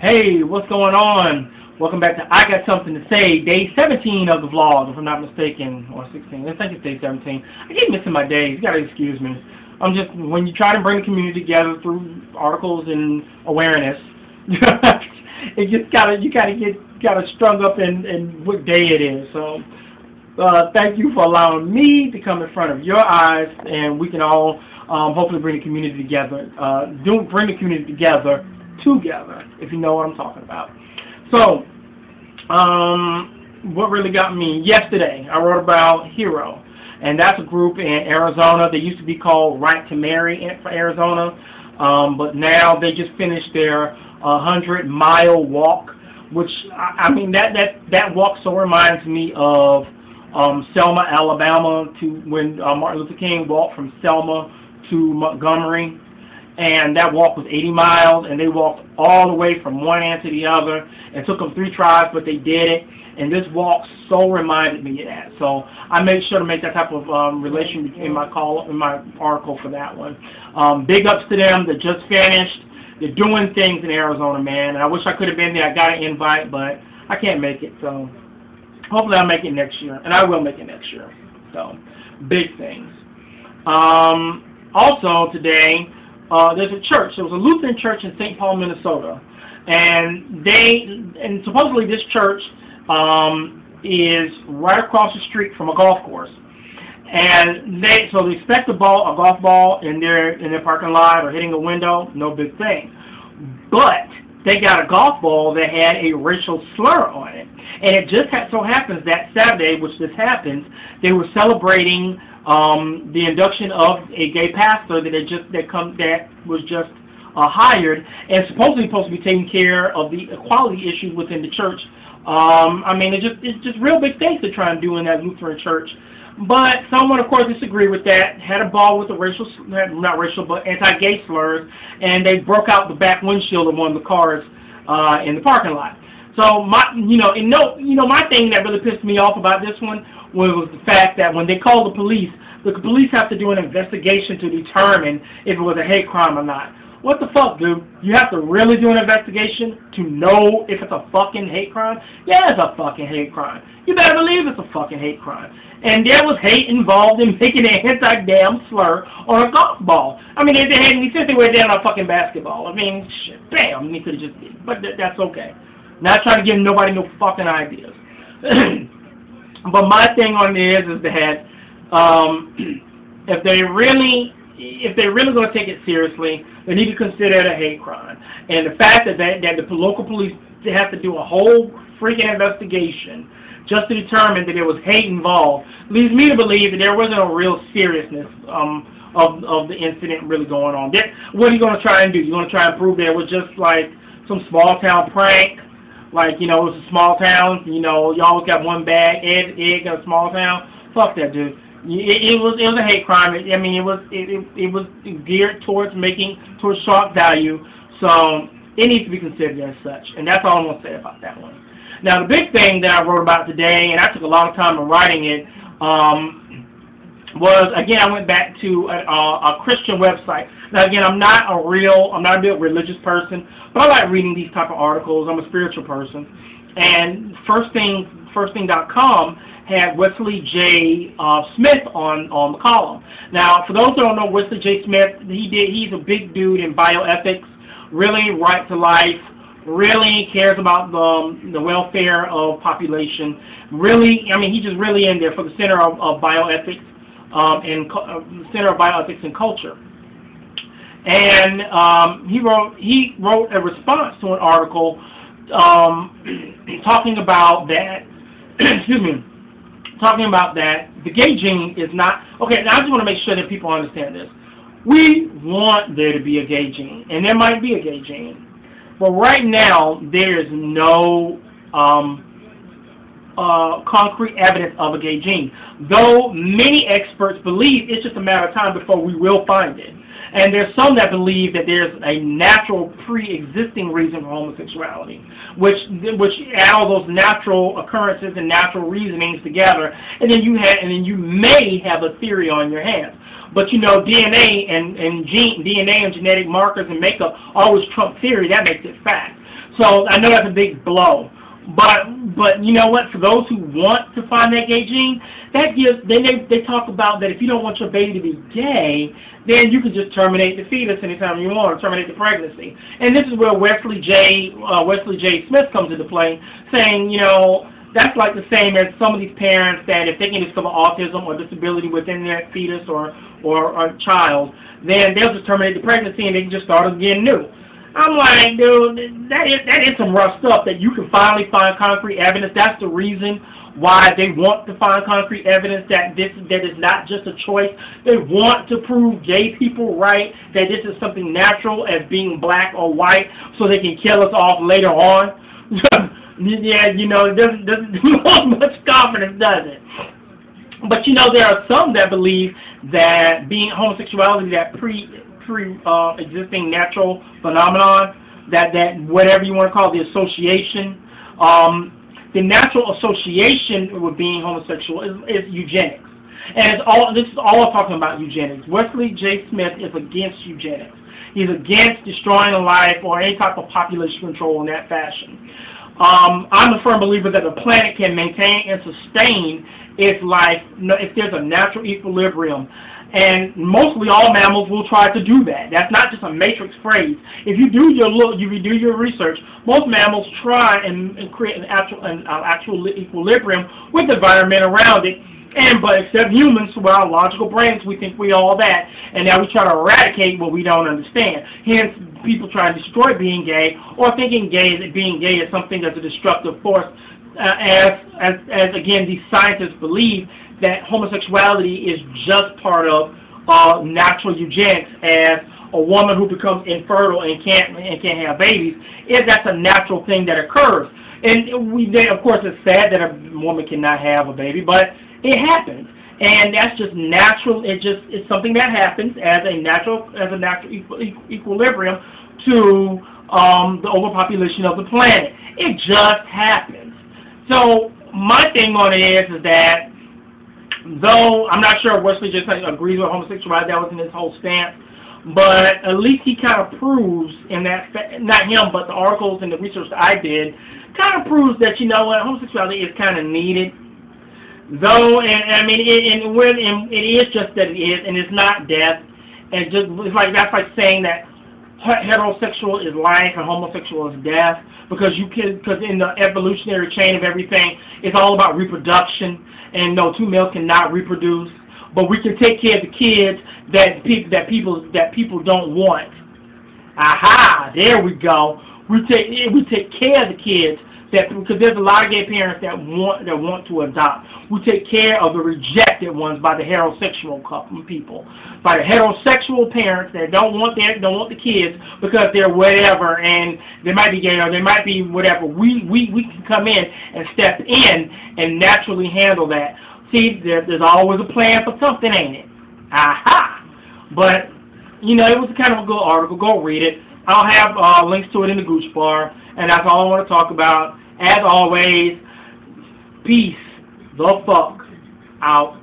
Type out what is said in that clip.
Hey, what's going on? Welcome back to I Got Something to Say, day 17 of the vlog, if I'm not mistaken, or 16. I think it's day 17. I keep missing my days. You gotta excuse me. When you try to bring the community together through articles and awareness, you gotta strung up in what day it is. So, thank you for allowing me to come in front of your eyes, and we can all hopefully bring the community together. Bring the community together, if you know what I'm talking about. So, what really got me yesterday, I wrote about Hero, and that's a group in Arizona. They used to be called Right to Marry for Arizona, but now they just finished their 100-mile walk, which I mean that walk so reminds me of Selma, Alabama, to when Martin Luther King walked from Selma to Montgomery. And that walk was 80 miles, and they walked all the way from one end to the other. It took them 3 tries, but they did it. And this walk so reminded me of that. So I made sure to make that type of relation in my article for that one. Big ups to them. They just finished. They're doing things in Arizona, man. And I wish I could have been there. I got an invite, but I can't make it. So hopefully I'll make it next year, and I will make it next year. So big things. Also today, there's a church. There was a Lutheran church in St. Paul, Minnesota, and supposedly this church is right across the street from a golf course, and they expect a golf ball in their parking lot or hitting a window, no big thing, but they got a golf ball that had a racial slur on it, and it just so happens that Saturday, which this happens, they were celebrating the induction of a gay pastor that was just hired, and supposed to be taking care of the equality issues within the church. I mean, it's just real big things to try and do in that Lutheran church. But someone, of course, disagreed with that, had a ball with anti-gay slurs, and they broke out the back windshield of one of the cars in the parking lot. So my thing that really pissed me off about this one was the fact that when they called the police have to do an investigation to determine if it was a hate crime or not. What the fuck, dude? You have to really do an investigation to know if it's a fucking hate crime? Yeah, it's a fucking hate crime. You better believe it's a fucking hate crime. And there was hate involved in making an anti-damn slur on a golf ball. I mean, they had any sense they were down on a fucking basketball. I mean, shit, bam, they could have just did. But that's okay. Not trying to give nobody no fucking ideas. But my thing on this is that if they're really going to take it seriously, they need to consider it a hate crime. And the fact that the local police have to do a whole freaking investigation just to determine that there was hate involved leads me to believe that there wasn't a real seriousness of the incident really going on. What are you going to try and do? You're going to try and prove there was just like some small town prank? Like, it was a small town, you always got one bag, egg in a small town. Fuck that, dude. It was a hate crime. I mean, it was geared towards shock value, so it needs to be considered as such. And that's all I'm going to say about that one. Now, the big thing that I wrote about today, and I took a lot of time in writing it, was, again, I went back to a Christian website. Now, again, I'm not a real religious person, but I like reading these type of articles. I'm a spiritual person. And firstthing.com had Wesley J Smith on the column. Now, for those who don't know Wesley J Smith, he's a big dude in bioethics, really right to life, really cares about the welfare of population. Really, I mean, he's just really in there for the Center of Bioethics Center of Bioethics and Culture. And he wrote a response to an article talking about that. Talking about that the gay gene is not okay. Now I just want to make sure that people understand this. We want there to be a gay gene, and there might be a gay gene, but right now there is no concrete evidence of a gay gene. Though many experts believe it's just a matter of time before we will find it. And there's some that believe that there's a natural pre-existing reason for homosexuality, which add all those natural occurrences and natural reasonings together, and then you may have a theory on your hands. But DNA and genetic markers and makeup always trump theory. That makes it fact. So I know that's a big blow. But you know what? For those who want to find that gay gene, that gives. Then they talk about that if you don't want your baby to be gay, then you can just terminate the fetus anytime you want, or terminate the pregnancy. And this is where Wesley J Smith comes into play, saying, you know, that's like the same as some of these parents that if they can discover autism or disability within their fetus or child, then they'll just terminate the pregnancy and they can just start again new. I'm like, dude, that is some rough stuff that you can finally find concrete evidence. That's the reason why they want to find concrete evidence that that is not just a choice. They want to prove gay people right, that this is something natural as being black or white, so they can kill us off later on. Yeah, you know, it doesn't want much confidence, does it? But you know, there are some that believe that being homosexuality, that pre-existing natural phenomenon, that whatever you want to call it, the association, the natural association with being homosexual is eugenics. And this is all I'm talking about, eugenics. Wesley J Smith is against eugenics. He's against destroying a life or any type of population control in that fashion. I'm a firm believer that the planet can maintain and sustain its life if there's a natural equilibrium. And mostly all mammals will try to do that. That's not just a matrix phrase. If you do your research, most mammals try and create an actual equilibrium with the environment around it. But except humans, with our logical brains, we think we all that, and now we try to eradicate what we don't understand. Hence, people try to destroy being gay, or thinking being gay is something that's a destructive force. As again, these scientists believe that homosexuality is just part of natural eugenics, as a woman who becomes infertile and can't have babies, that's a natural thing that occurs. And of course, it's sad that a woman cannot have a baby, but it happens, and that's just natural. It's something that happens as a natural equilibrium to the overpopulation of the planet. It just happens. So my thing on it is that though I'm not sure if Wesley just agrees with homosexuality, that wasn't his whole stance, but at least he kind of proves in that, not him, but the articles and the research that I did, kind of proves that, you know what, homosexuality is kind of needed. Though, and I mean, it is just that it is, and it's not death. And that's like saying that heterosexual is life and homosexual is death, because in the evolutionary chain of everything, it's all about reproduction, and no, two males cannot reproduce. But we can take care of the kids that people don't want. Aha, there we go. We take care of the kids. Because there's a lot of gay parents that want to adopt. We take care of the rejected ones by the heterosexual people, by the heterosexual parents that don't want the kids because they're whatever, and they might be gay or they might be whatever. We can come in and step in and naturally handle that. See, there's always a plan for something, ain't it? Aha! But you know, it was kind of a good article. Go read it. I'll have links to it in the Gooch Bar, and that's all I want to talk about. As always, peace the fuck out.